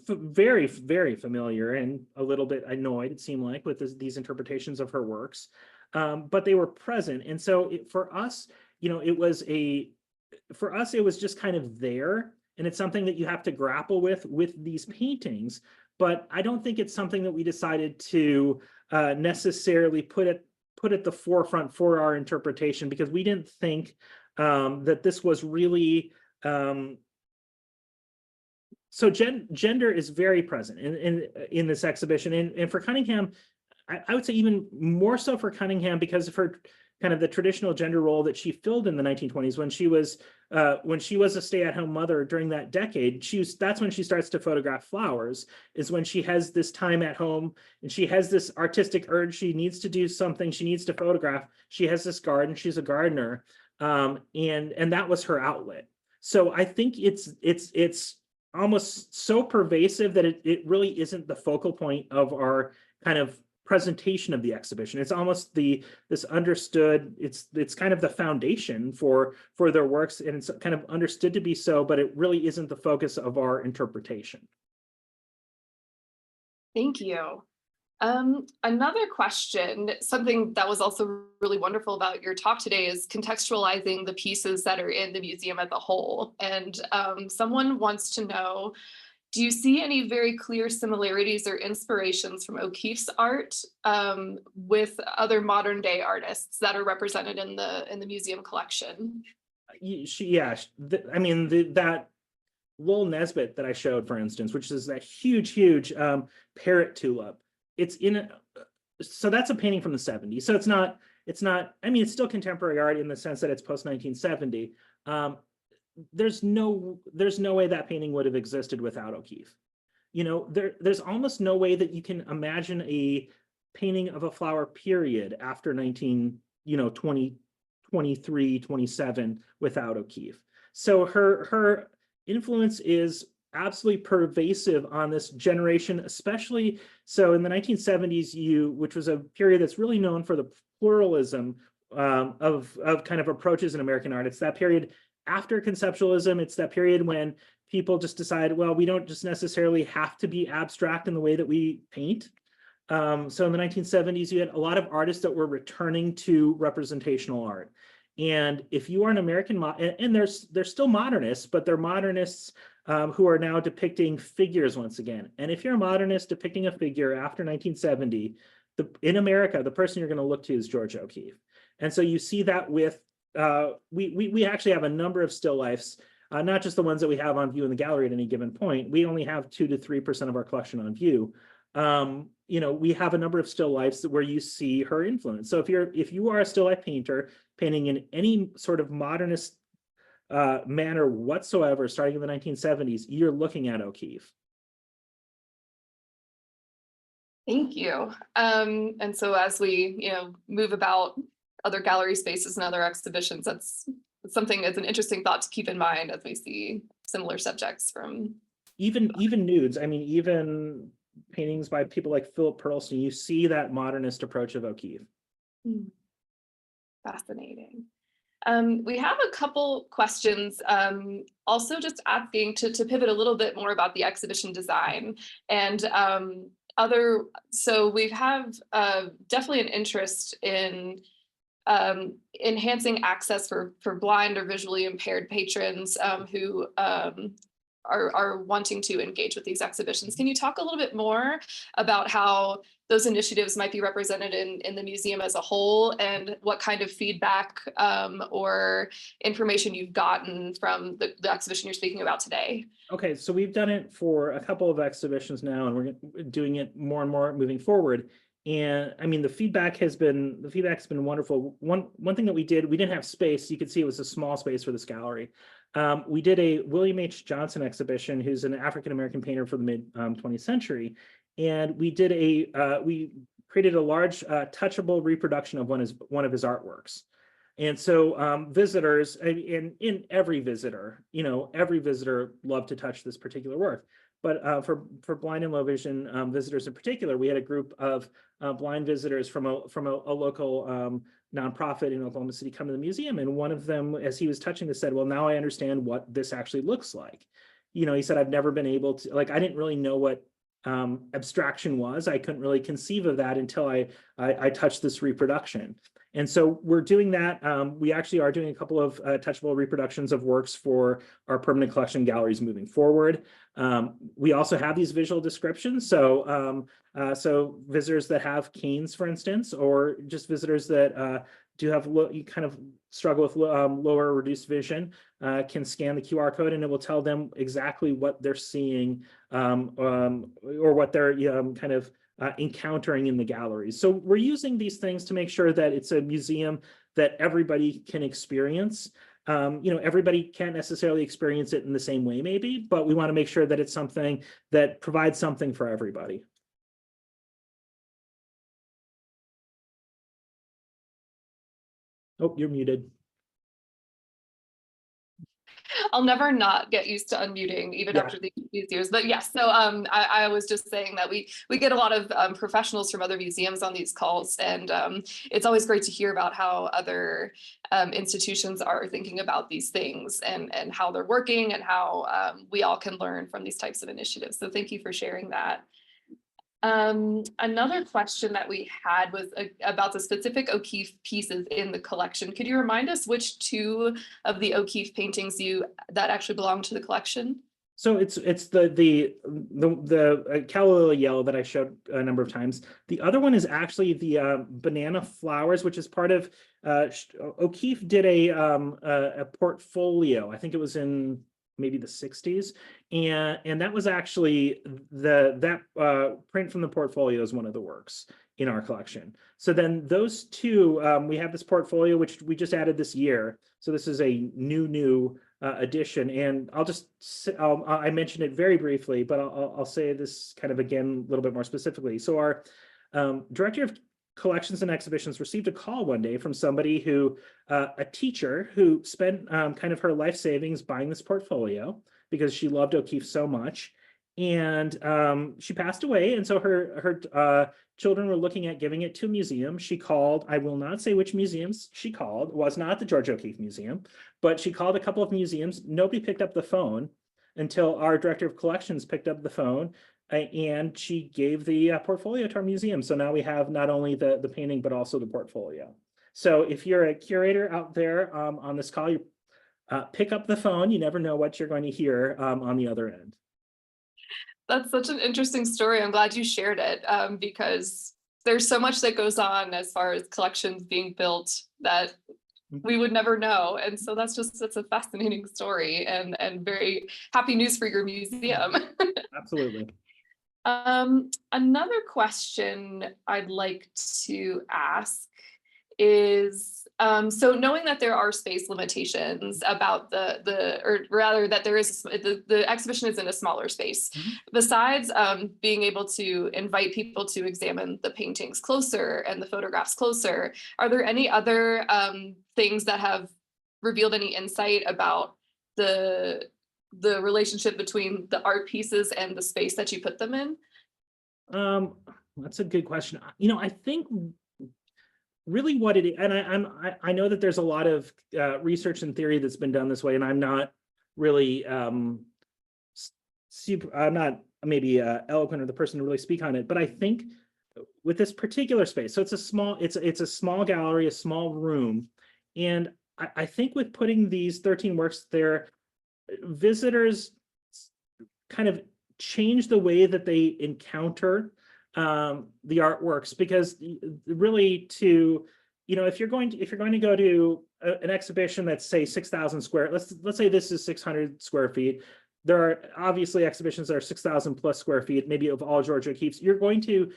Speaker 2: very, very familiar, and a little bit annoyed, it seemed like, with these interpretations of her works. But they were present. And so for us, it was just kind of there. And it's something that you have to grapple with these paintings. But I don't think it's something that we decided to necessarily put at the forefront for our interpretation, because we didn't think that this was really so gender is very present in this exhibition, and for Cunningham, I would say even more so for Cunningham, because of her kind of the traditional gender role that she filled in the 1920s when she was a stay-at-home mother during that decade. That's when she starts to photograph flowers, is when she has this time at home and she has this artistic urge. She needs to do something. She needs to photograph. She has this garden. She's a gardener. And that was her outlet. So I think it's almost so pervasive that it really isn't the focal point of our kind of presentation of the exhibition. It's almost this understood, it's kind of the foundation for their works, and it's kind of understood to be so, but it really isn't the focus of our interpretation.
Speaker 1: Thank you. Another question, something that was also really wonderful about your talk today, is contextualizing the pieces that are in the museum as a whole. And someone wants to know, do you see any very clear similarities or inspirations from O'Keeffe's art with other modern day artists that are represented in the museum collection?
Speaker 2: That Lowell Nesbitt that I showed, for instance, which is that huge parrot tulip. So that's a painting from the 70s. So it's not, it's still contemporary art in the sense that it's post 1970. There's no way that painting would have existed without O'Keeffe. There's almost no way that you can imagine a painting of a flower period after 20 23, 27 without O'Keeffe. So her influence is absolutely pervasive on this generation, especially so in the 1970s, which was a period that's really known for the pluralism of kind of approaches in American art. It's that period after conceptualism. It's that period when people just decide, well, we don't just necessarily have to be abstract in the way that we paint. So in the 1970s, you had a lot of artists that were returning to representational art. And if you are an American, and there's still modernists, but they're modernists who are now depicting figures once again. And if you're a modernist depicting a figure after 1970, in America, the person you're going to look to is George O'Keeffe. And so you see that with, we actually have a number of still lifes, not just the ones that we have on view in the gallery at any given point. We only have 2 to 3% of our collection on view. We have a number of still lifes where you see her influence. So if you are a still life painter painting in any sort of modernist manner whatsoever, starting in the 1970s, you're looking at O'Keeffe.
Speaker 1: Thank you. And so as we, move about other gallery spaces and other exhibitions, that's something that's an interesting thought to keep in mind as we see similar subjects from
Speaker 2: even nudes. I mean, even paintings by people like Philip Pearlstein, you see that modernist approach of O'Keeffe.
Speaker 1: Fascinating. We have a couple questions, also just asking to pivot a little bit more about the exhibition design and so we have definitely an interest in enhancing access for blind or visually impaired patrons who are wanting to engage with these exhibitions. Can you talk a little bit more about how those initiatives might be represented in the museum as a whole, and what kind of feedback or information you've gotten from the exhibition you're speaking about today?
Speaker 2: Okay, so we've done it for a couple of exhibitions now, and we're doing it more and more moving forward. And I mean, the feedback's been wonderful. One thing that we didn't have space. You could see it was a small space for this gallery. We did a William H. Johnson exhibition, who's an African-American painter for the mid 20th century. And we created a large touchable reproduction of one of his artworks. And so visitors, and in every visitor loved to touch this particular work. But for blind and low vision visitors in particular, we had a group of blind visitors from a local nonprofit in Oklahoma City come to the museum. And one of them, as he was touching this, said, well, now I understand what this actually looks like. He said, I've never been able to, I didn't really know what abstraction was. I couldn't really conceive of that until I touched this reproduction. And so we're doing that. We actually are doing a couple of touchable reproductions of works for our permanent collection galleries moving forward. We also have these visual descriptions. So visitors that have canes, for instance, or just visitors that do have you kind of struggle with lower reduced vision can scan the QR code, and it will tell them exactly what they're seeing or what they're kind of encountering in the galleries. So we're using these things to make sure that it's a museum that everybody can experience. Everybody can't necessarily experience it in the same way, maybe, but we want to make sure that it's something that provides something for everybody. Oh, you're muted.
Speaker 1: I'll never not get used to unmuting even after these years. But yes, so I was just saying that we get a lot of professionals from other museums on these calls, and it's always great to hear about how other institutions are thinking about these things and how they're working, and how we all can learn from these types of initiatives. So thank you for sharing that. Another question that we had was about the specific O'Keeffe pieces in the collection. Could you remind us which 2 of the O'Keeffe paintings that actually belong to the collection?
Speaker 2: So it's the calla lily yellow that I showed a number of times. The other one is actually the banana flowers, which is part of O'Keeffe did a portfolio. I think it was in maybe the 60s, and that was actually that print from the portfolio is one of the works in our collection. So then those 2, we have this portfolio which we just added this year. So this is a new addition, and I mentioned it very briefly, but I'll say this kind of again a little bit more specifically. So our director of Collections and Exhibitions received a call one day from somebody who, a teacher who spent kind of her life savings buying this portfolio because she loved O'Keeffe so much. And she passed away. And so her children were looking at giving it to a museum. She called, I will not say which museums she called, it was not the George O'Keeffe Museum, but she called a couple of museums. Nobody picked up the phone until our director of collections picked up the phone, and she gave the portfolio to our museum. So now we have not only the painting, but also the portfolio. So if you're a curator out there on this call, you pick up the phone. You never know what you're going to hear on the other end.
Speaker 1: That's such an interesting story. I'm glad you shared it because there's so much that goes on as far as collections being built that we would never know. And so that's a fascinating story and very happy news for your museum.
Speaker 2: Absolutely.
Speaker 1: Another question I'd like to ask is, so knowing that there are space limitations about or rather that there is, the exhibition is in a smaller space, besides being able to invite people to examine the paintings closer and the photographs closer, are there any other things that have revealed any insight about the relationship between the art pieces and the space that you put them in?
Speaker 2: That's a good question. I think really what it is, and I know that there's a lot of research and theory that's been done this way, and I'm not really I'm not maybe eloquent or the person to really speak on it, but I think with this particular space, so it's a small gallery, a small room, and I think with putting these 13 works there, visitors kind of change the way that they encounter the artworks, because really if you're going to go to an exhibition that's say 6,000 square, let's say this is 600 square feet. There are obviously exhibitions that are 6,000 plus square feet, maybe of all George O'Keeffe's. You're going to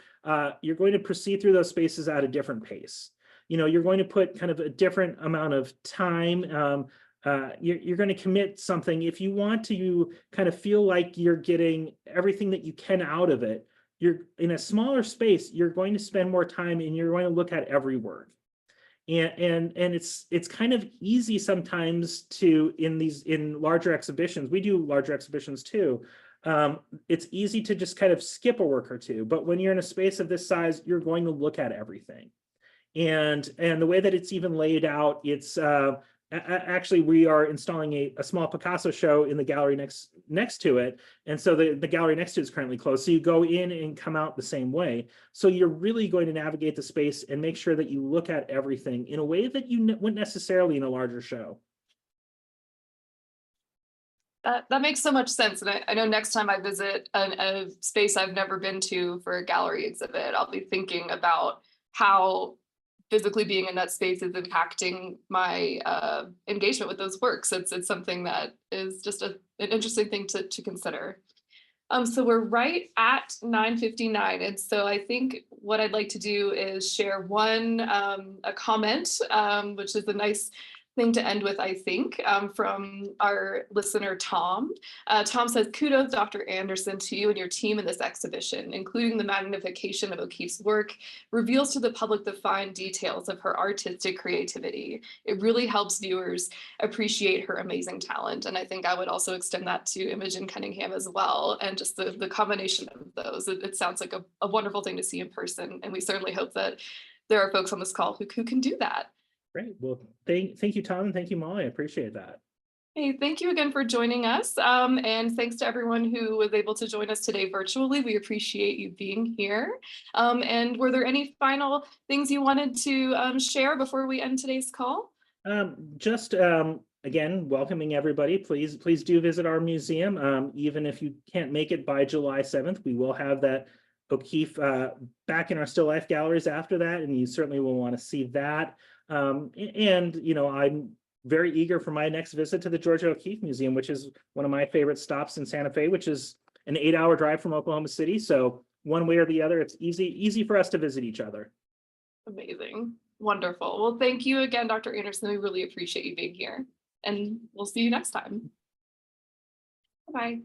Speaker 2: proceed through those spaces at a different pace. You're going to put kind of a different amount of time. You're going to commit something. If you want to kind of feel like you're getting everything that you can out of it, you're in a smaller space, you're going to spend more time and you're going to look at every word. And it's kind of easy sometimes in larger exhibitions, we do larger exhibitions too. It's easy to just kind of skip a work or two, but when you're in a space of this size, you're going to look at everything. And the way that it's even laid out, it's actually, we are installing a small Picasso show in the gallery next to it. And so the gallery next to it is currently closed. So you go in and come out the same way. So you're really going to navigate the space and make sure that you look at everything in a way that you wouldn't necessarily in a larger show.
Speaker 1: That makes so much sense. And I know next time I visit a space I've never been to for a gallery exhibit, I'll be thinking about how physically being in that space is impacting my engagement with those works. It's something that is just an interesting thing to consider. So we're right at 9:59. And so I think what I'd like to do is share a comment, which is a nice thing to end with, I think, from our listener, Tom. Tom says, kudos, Dr. Anderson, to you and your team in this exhibition, including the magnification of O'Keeffe's work, reveals to the public the fine details of her artistic creativity. It really helps viewers appreciate her amazing talent. And I think I would also extend that to Imogen Cunningham as well. And just the combination of those, it sounds like a wonderful thing to see in person. And we certainly hope that there are folks on this call who can do that.
Speaker 2: Great. Well, thank you, Tom, and thank you, Molly. I appreciate that.
Speaker 1: Hey, thank you again for joining us. And thanks to everyone who was able to join us today virtually. We appreciate you being here. And were there any final things you wanted to share before we end today's call?
Speaker 2: Again, welcoming everybody. Please do visit our museum. Even if you can't make it by July 7th, we will have that O'Keeffe back in our still life galleries after that, and you certainly will want to see that. And I'm very eager for my next visit to the George O'Keeffe Museum, which is one of my favorite stops in Santa Fe, which is an 8-hour drive from Oklahoma City. So one way or the other, it's easy for us to visit each other.
Speaker 1: Amazing. Wonderful. Well, thank you again, Dr. Anderson. We really appreciate you being here, and we'll see you next time. Bye-bye.